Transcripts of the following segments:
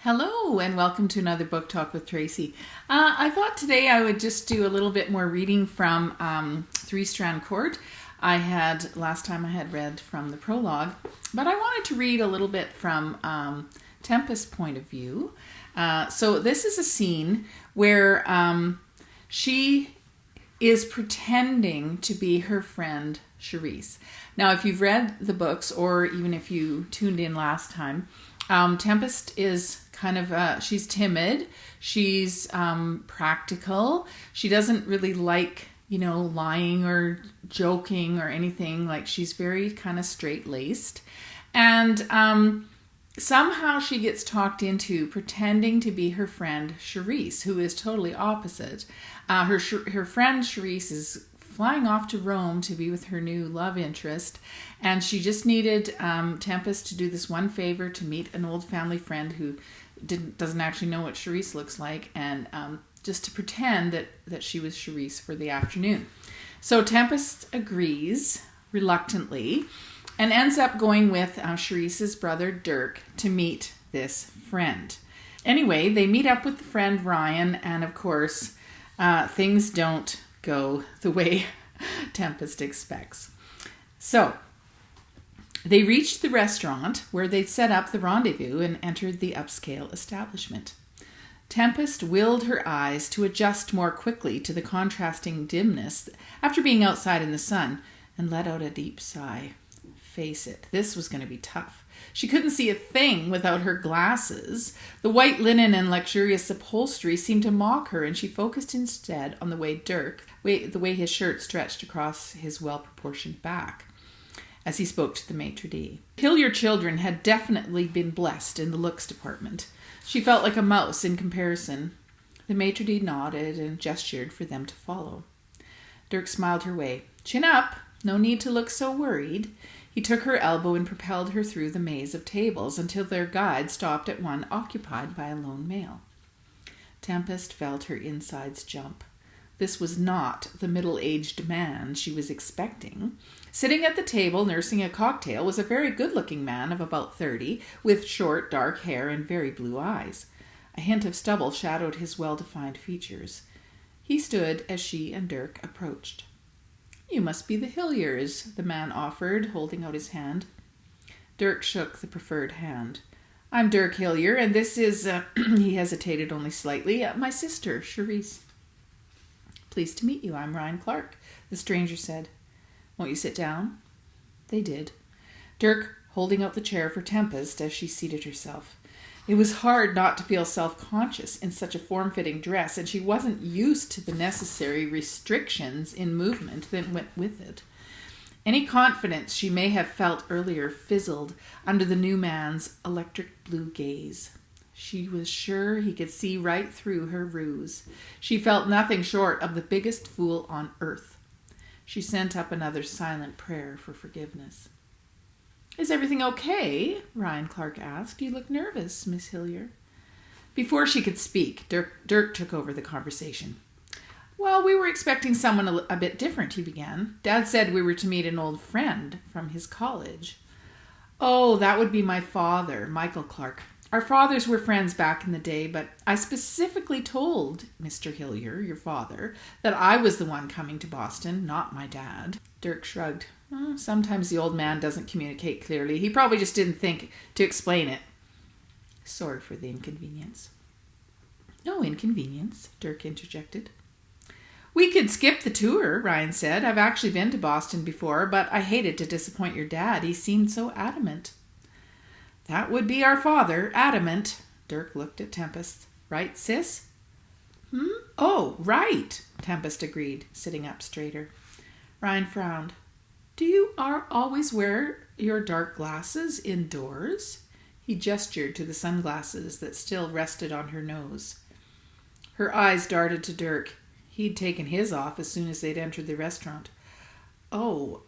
Hello and welcome to another book talk with Tracy. I thought today I would just do a little bit more reading from Three Strand Cord. Last time I had read from the prologue, but I wanted to read a little bit from Tempest's point of view. So this is a scene where she is pretending to be her friend Charisse. Now, if you've read the books or even if you tuned in last time, Tempest is kind of, she's timid, she's practical, she doesn't really like, lying or joking or anything, like she's very kind of straight-laced. And somehow she gets talked into pretending to be her friend Charisse, who is totally opposite. Her friend Charisse is flying off to Rome to be with her new love interest, and she just needed Tempest to do this one favor, to meet an old family friend who doesn't actually know what Charisse looks like, and just to pretend that she was Charisse for the afternoon. So Tempest agrees reluctantly and ends up going with Charisse's brother Dirk to meet this friend. Anyway, they meet up with the friend Ryan, and of course things don't go the way Tempest expects. So they reached the restaurant where they'd set up the rendezvous and entered the upscale establishment. Tempest willed her eyes to adjust more quickly to the contrasting dimness after being outside in the sun, and let out a deep sigh. Face it, this was going to be tough. She couldn't see a thing without her glasses. The white linen and luxurious upholstery seemed to mock her, and she focused instead on the way his shirt stretched across his well-proportioned back as he spoke to the maitre d'. Hillier children had definitely been blessed in the looks department. She felt like a mouse in comparison. The maitre d' nodded and gestured for them to follow. Dirk smiled her way. Chin up, no need to look so worried. He took her elbow and propelled her through the maze of tables until their guide stopped at one occupied by a lone male. Tempest felt her insides jump. This was not the middle-aged man she was expecting. Sitting at the table nursing a cocktail was a very good-looking man of about 30, with short, dark hair and very blue eyes. A hint of stubble shadowed his well-defined features. He stood as she and Dirk approached. "You must be the Hilliers," the man offered, holding out his hand. Dirk shook the preferred hand. "I'm Dirk Hillier, and this is," he hesitated only slightly, "my sister, Charisse." "Pleased to meet you. I'm Ryan Clark," the stranger said. "Won't you sit down?" They did, Dirk holding out the chair for Tempest as she seated herself. It was hard not to feel self-conscious in such a form-fitting dress, and she wasn't used to the necessary restrictions in movement that went with it. Any confidence she may have felt earlier fizzled under the new man's electric blue gaze. She was sure he could see right through her ruse. She felt nothing short of the biggest fool on earth. She sent up another silent prayer for forgiveness. "Is everything okay?" Ryan Clark asked. "You look nervous, Miss Hillier." Before she could speak, Dirk took over the conversation. "Well, we were expecting someone a bit different," he began. "Dad said we were to meet an old friend from his college." "Oh, that would be my father, Michael Clark. Our fathers were friends back in the day, but I specifically told Mr. Hillier, your father, that I was the one coming to Boston, not my dad." Dirk shrugged. Sometimes the old man doesn't communicate clearly. He probably just didn't think to explain it. "Sorry for the inconvenience." "No inconvenience," Dirk interjected. "We could skip the tour," Ryan said. "I've actually been to Boston before, but I hated to disappoint your dad. He seemed so adamant." "That would be our father, adamant." Dirk looked at Tempest. "Right, sis?" "Oh, right," Tempest agreed, sitting up straighter. Ryan frowned. "Do you always wear your dark glasses indoors?" He gestured to the sunglasses that still rested on her nose. Her eyes darted to Dirk. He'd taken his off as soon as they'd entered the restaurant. "Oh,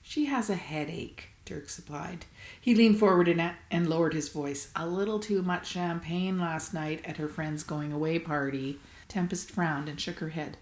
she has a headache," Dirk supplied. He leaned forward and lowered his voice. "A little too much champagne last night at her friend's going-away party." Tempest frowned and shook her head.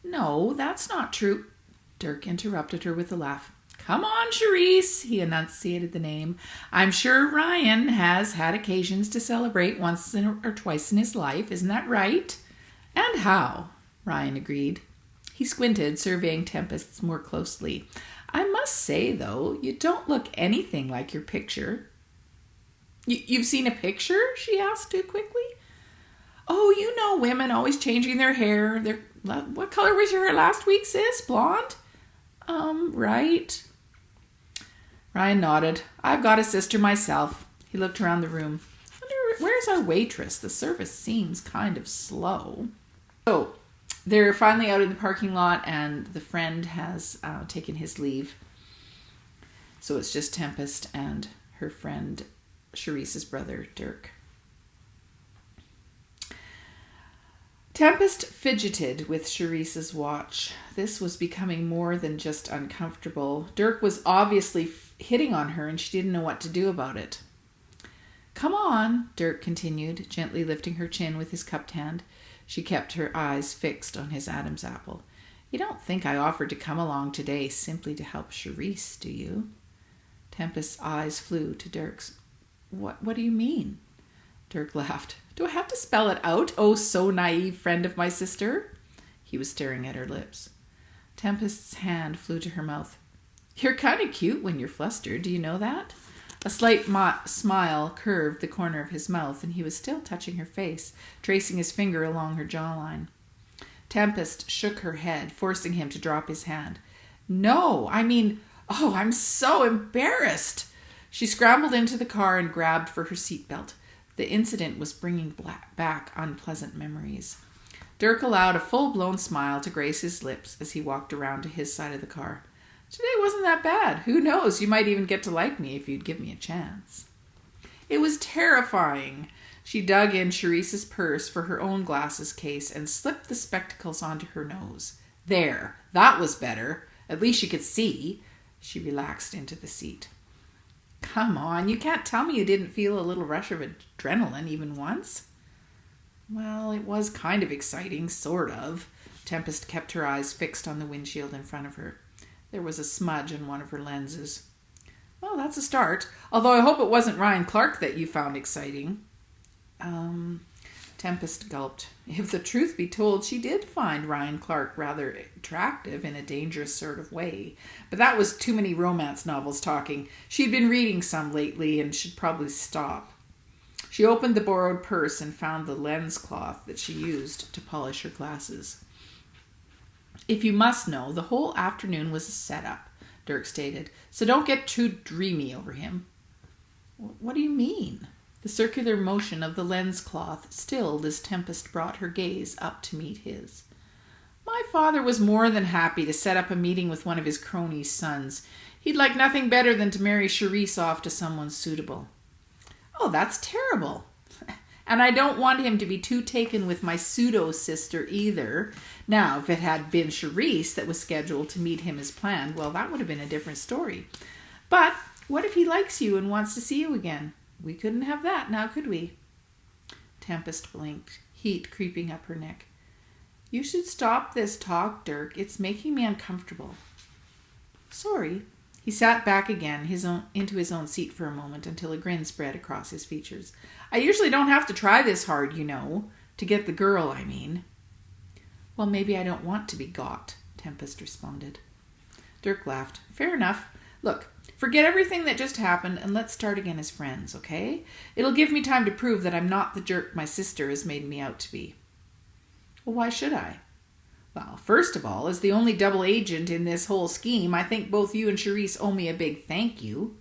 "No, that's not true." Dirk interrupted her with a laugh. Come on, Charisse, he enunciated the name. I'm sure Ryan has had occasions to celebrate once or twice in his life. Isn't that right? And how? Ryan agreed. He squinted, surveying Tempest more closely. I must say, though, you don't look anything like your picture. You've seen a picture? She asked too quickly. Oh, you know women always changing their hair. What color was your hair last week, sis? Blonde? Right. Ryan nodded. I've got a sister myself. He looked around the room. Where's our waitress? The service seems kind of slow. So, they're finally out in the parking lot and the friend has taken his leave. So it's just Tempest and her friend, Charisse's brother, Dirk. Tempest fidgeted with Charisse's watch. This was becoming more than just uncomfortable. Dirk was obviously hitting on her and she didn't know what to do about it. Come on, Dirk continued, gently lifting her chin with his cupped hand. She kept her eyes fixed on his Adam's apple. You don't think I offered to come along today simply to help Charisse, do you? Tempest's eyes flew to Dirk's. What do you mean? Dirk laughed. Do I have to spell it out? Oh, so naive friend of my sister. He was staring at her lips. Tempest's hand flew to her mouth. You're kind of cute when you're flustered. Do you know that? A slight smile curved the corner of his mouth, and he was still touching her face, tracing his finger along her jawline. Tempest shook her head, forcing him to drop his hand. No, I'm so embarrassed. She scrambled into the car and grabbed for her seatbelt. The incident was bringing back unpleasant memories. Dirk allowed a full-blown smile to grace his lips as he walked around to his side of the car. Today wasn't that bad. Who knows? You might even get to like me if you'd give me a chance. It was terrifying. She dug in Charisse's purse for her own glasses case and slipped the spectacles onto her nose. There, that was better. At least she could see. She relaxed into the seat. Come on, you can't tell me you didn't feel a little rush of adrenaline even once. Well, it was kind of exciting, sort of. Tempest kept her eyes fixed on the windshield in front of her. There was a smudge on one of her lenses. Well, that's a start. Although I hope it wasn't Ryan Clark that you found exciting. Tempest gulped. If the truth be told, she did find Ryan Clark rather attractive in a dangerous sort of way. But that was too many romance novels talking. She'd been reading some lately and should probably stop. She opened the borrowed purse and found the lens cloth that she used to polish her glasses. If you must know, the whole afternoon was a setup, Dirk stated, so don't get too dreamy over him. What do you mean? The circular motion of the lens cloth stilled as Tempest brought her gaze up to meet his. My father was more than happy to set up a meeting with one of his cronies' sons. He'd like nothing better than to marry Charisse off to someone suitable. Oh, that's terrible. And I don't want him to be too taken with my pseudo-sister either. Now, if it had been Charisse that was scheduled to meet him as planned, well, that would have been a different story. But what if he likes you and wants to see you again? We couldn't have that now, could we? Tempest blinked, heat creeping up her neck. You should stop this talk, Dirk. It's making me uncomfortable. Sorry. He sat back again into his own seat for a moment until a grin spread across his features. I usually don't have to try this hard, you know. To get the girl, I mean. Well, maybe I don't want to be got, Tempest responded. Dirk laughed. Fair enough. Look, forget everything that just happened and let's start again as friends, okay? It'll give me time to prove that I'm not the jerk my sister has made me out to be. Well, why should I? Well, first of all, as the only double agent in this whole scheme, I think both you and Charisse owe me a big thank you.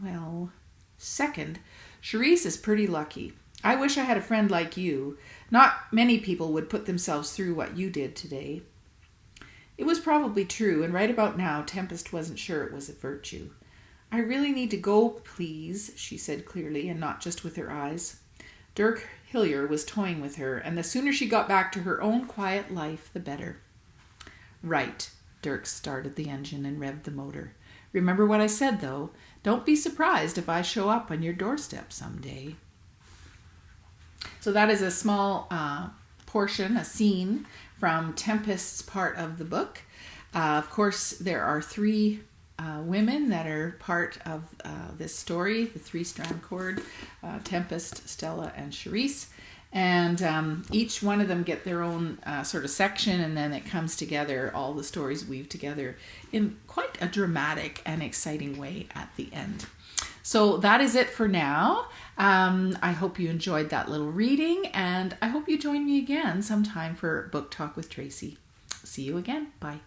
Well, second, Charisse is pretty lucky. I wish I had a friend like you. Not many people would put themselves through what you did today. It was probably true, and right about now, Tempest wasn't sure it was a virtue. I really need to go, please, she said clearly, and not just with her eyes. Dirk Hillier was toying with her, and the sooner she got back to her own quiet life, the better. Right, Dirk started the engine and revved the motor. Remember what I said, though. Don't be surprised if I show up on your doorstep someday. So that is a small portion, a scene from Tempest's part of the book. Of course, there are 3 women that are part of this story, the Three Strand Cord, Tempest, Stella, and Charisse. And each one of them get their own sort of section, and then it comes together, all the stories weave together in quite a dramatic and exciting way at the end. So that is it for now. I hope you enjoyed that little reading, and I hope you join me again sometime for Book Talk with Tracy. See you again. Bye.